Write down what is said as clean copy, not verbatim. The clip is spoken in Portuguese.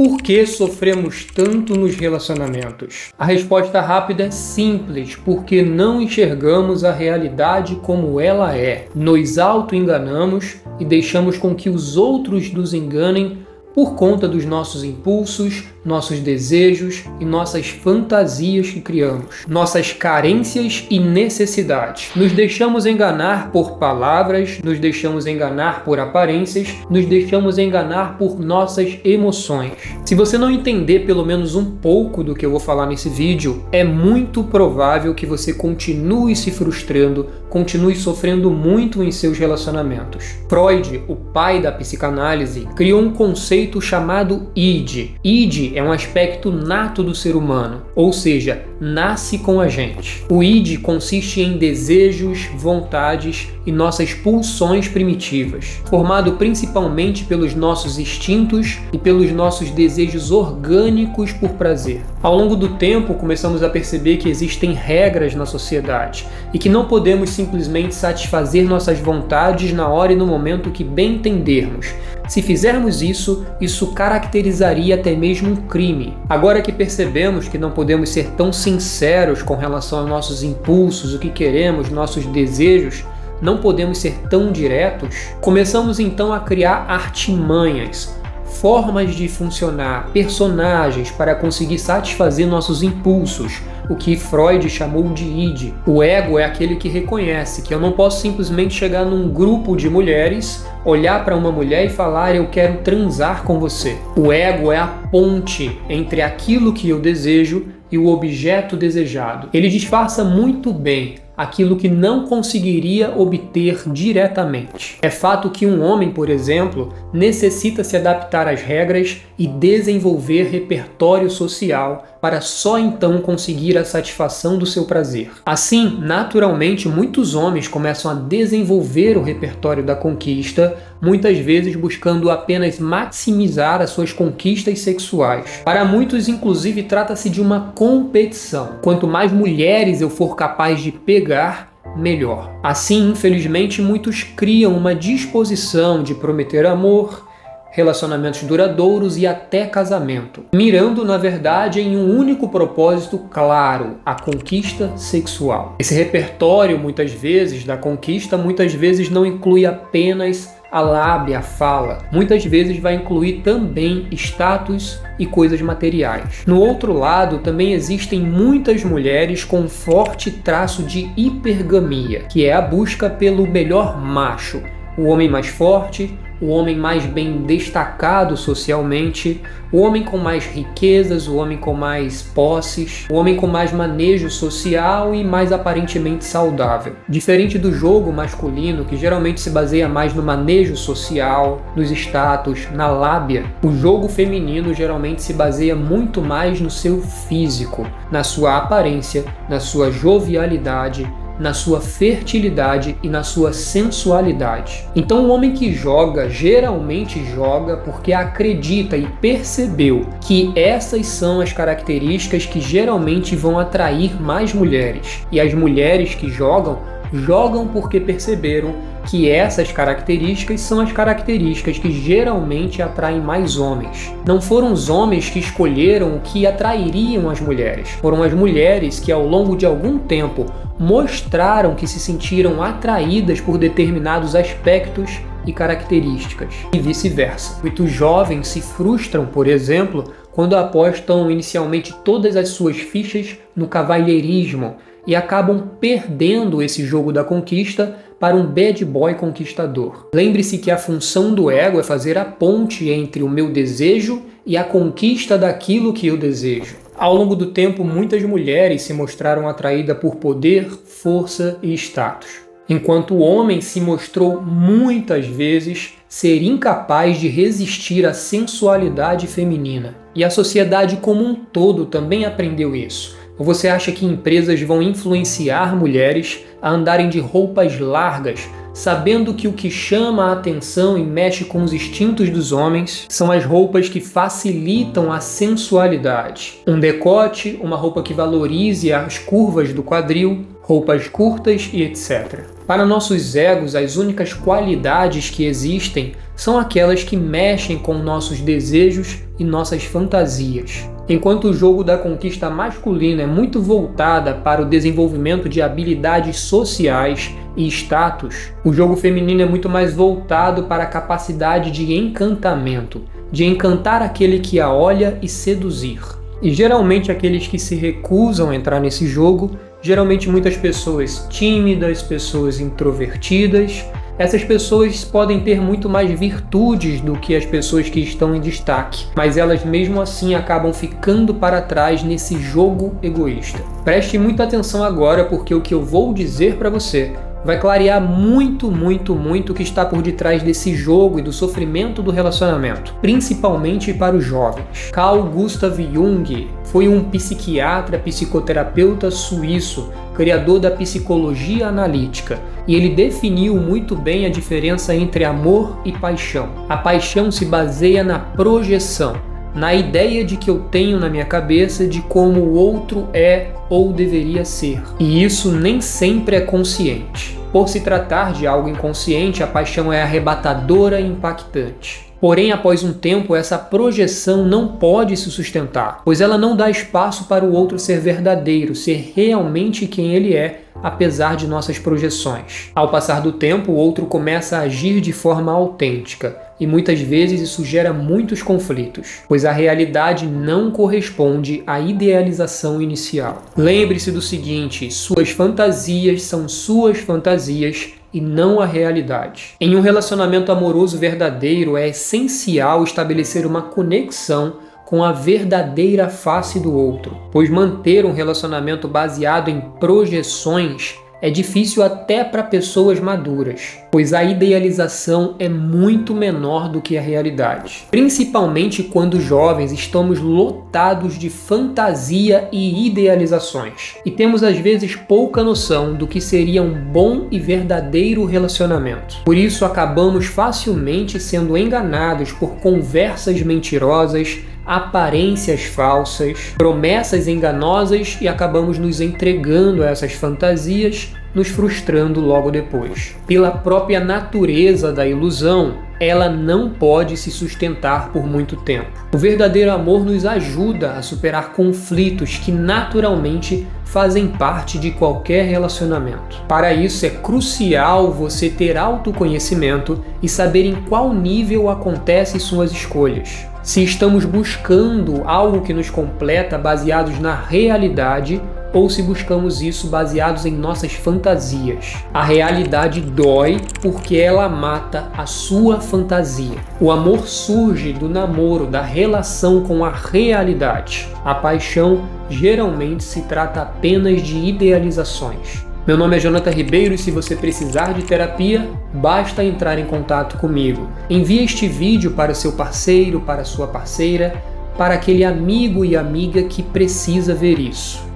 Por que sofremos tanto nos relacionamentos? A resposta rápida é simples, porque não enxergamos a realidade como ela é. Nos auto-enganamos e deixamos com que os outros nos enganem por conta dos nossos impulsos, nossos desejos e nossas fantasias que criamos, nossas carências e necessidades. Nos deixamos enganar por palavras, nos deixamos enganar por aparências, nos deixamos enganar por nossas emoções. Se você não entender pelo menos um pouco do que eu vou falar nesse vídeo, é muito provável que você continue se frustrando, continue sofrendo muito em seus relacionamentos. Freud, o pai da psicanálise, criou um conceito chamado id. Id é um aspecto nato do ser humano, ou seja, nasce com a gente. O id consiste em desejos, vontades e nossas pulsões primitivas, formado principalmente pelos nossos instintos e pelos nossos desejos orgânicos por prazer. Ao longo do tempo, começamos a perceber que existem regras na sociedade e que não podemos simplesmente satisfazer nossas vontades na hora e no momento que bem entendermos. Se fizermos isso, isso caracterizaria até mesmo um crime. Agora que percebemos que não podemos ser tão sinceros com relação aos nossos impulsos, o que queremos, nossos desejos, não podemos ser tão diretos, começamos então a criar artimanhas, formas de funcionar, personagens para conseguir satisfazer nossos impulsos, o que Freud chamou de id. O ego é aquele que reconhece que eu não posso simplesmente chegar num grupo de mulheres, olhar para uma mulher e falar eu quero transar com você. O ego é a ponte entre aquilo que eu desejo e o objeto desejado. Ele disfarça muito bem aquilo que não conseguiria obter diretamente. É fato que um homem, por exemplo, necessita se adaptar às regras e desenvolver repertório social para só então conseguir a satisfação do seu prazer. Assim, naturalmente, muitos homens começam a desenvolver o repertório da conquista, muitas vezes buscando apenas maximizar as suas conquistas sexuais. Para muitos, inclusive, trata-se de uma competição. Quanto mais mulheres eu for capaz de pegar, melhor. Assim, infelizmente, muitos criam uma disposição de prometer amor, relacionamentos duradouros e até casamento, mirando, na verdade, em um único propósito claro, a conquista sexual. Esse repertório, muitas vezes, da conquista, muitas vezes não inclui apenas a lábia, a fala. Muitas vezes vai incluir também status e coisas materiais. No outro lado, também existem muitas mulheres com forte traço de hipergamia, que é a busca pelo melhor macho, o homem mais forte, o homem mais bem destacado socialmente, o homem com mais riquezas, o homem com mais posses, o homem com mais manejo social e mais aparentemente saudável. Diferente do jogo masculino, que geralmente se baseia mais no manejo social, nos status, na lábia, o jogo feminino geralmente se baseia muito mais no seu físico, na sua aparência, na sua jovialidade, na sua fertilidade e na sua sensualidade. Então o homem que joga, geralmente joga porque acredita e percebeu que essas são as características que geralmente vão atrair mais mulheres. E as mulheres que jogam porque perceberam que essas características são as características que geralmente atraem mais homens. Não foram os homens que escolheram o que atrairiam as mulheres, foram as mulheres que ao longo de algum tempo mostraram que se sentiram atraídas por determinados aspectos e características, e vice-versa. Muitos jovens se frustram, por exemplo, quando apostam inicialmente todas as suas fichas no cavalheirismo e acabam perdendo esse jogo da conquista para um bad boy conquistador. Lembre-se que a função do ego é fazer a ponte entre o meu desejo e a conquista daquilo que eu desejo. Ao longo do tempo, muitas mulheres se mostraram atraídas por poder, força e status, enquanto o homem se mostrou muitas vezes ser incapaz de resistir à sensualidade feminina. E a sociedade como um todo também aprendeu isso. Ou você acha que empresas vão influenciar mulheres a andarem de roupas largas, sabendo que o que chama a atenção e mexe com os instintos dos homens são as roupas que facilitam a sensualidade? Um decote, uma roupa que valorize as curvas do quadril, roupas curtas e etc. Para nossos egos, as únicas qualidades que existem são aquelas que mexem com nossos desejos e e nossas fantasias. Enquanto o jogo da conquista masculina é muito voltada para o desenvolvimento de habilidades sociais e status, o jogo feminino é muito mais voltado para a capacidade de encantamento, de encantar aquele que a olha e seduzir. E geralmente aqueles que se recusam a entrar nesse jogo, geralmente muitas pessoas tímidas, pessoas introvertidas, essas pessoas podem ter muito mais virtudes do que as pessoas que estão em destaque, mas elas mesmo assim acabam ficando para trás nesse jogo egoísta. Preste muita atenção agora, porque o que eu vou dizer para você vai clarear muito o que está por detrás desse jogo e do sofrimento do relacionamento, principalmente para os jovens. Carl Gustav Jung foi um psiquiatra, psicoterapeuta suíço, criador da psicologia analítica, e ele definiu muito bem a diferença entre amor e paixão. A paixão se baseia na projeção, na ideia de que eu tenho na minha cabeça de como o outro é ou deveria ser. E isso nem sempre é consciente. Por se tratar de algo inconsciente, a paixão é arrebatadora e impactante. Porém, após um tempo, essa projeção não pode se sustentar, pois ela não dá espaço para o outro ser verdadeiro, ser realmente quem ele é, apesar de nossas projeções. Ao passar do tempo, o outro começa a agir de forma autêntica, e muitas vezes isso gera muitos conflitos, pois a realidade não corresponde à idealização inicial. Lembre-se do seguinte: suas fantasias são suas fantasias e não a realidade. Em um relacionamento amoroso verdadeiro, é essencial estabelecer uma conexão com a verdadeira face do outro, pois manter um relacionamento baseado em projeções é difícil até para pessoas maduras, pois a idealização é muito menor do que a realidade. Principalmente quando jovens estamos lotados de fantasia e idealizações, e temos às vezes pouca noção do que seria um bom e verdadeiro relacionamento. Por isso acabamos facilmente sendo enganados por conversas mentirosas, aparências falsas, promessas enganosas, e acabamos nos entregando a essas fantasias, nos frustrando logo depois. Pela própria natureza da ilusão, ela não pode se sustentar por muito tempo. O verdadeiro amor nos ajuda a superar conflitos que naturalmente fazem parte de qualquer relacionamento. Para isso é crucial você ter autoconhecimento e saber em qual nível acontecem suas escolhas. Se estamos buscando algo que nos completa baseados na realidade, ou se buscamos isso baseados em nossas fantasias. A realidade dói porque ela mata a sua fantasia. O amor surge do namoro, da relação com a realidade. A paixão geralmente se trata apenas de idealizações. Meu nome é Jonathan Ribeiro e se você precisar de terapia, basta entrar em contato comigo. Envie este vídeo para seu parceiro, para sua parceira, para aquele amigo e amiga que precisa ver isso.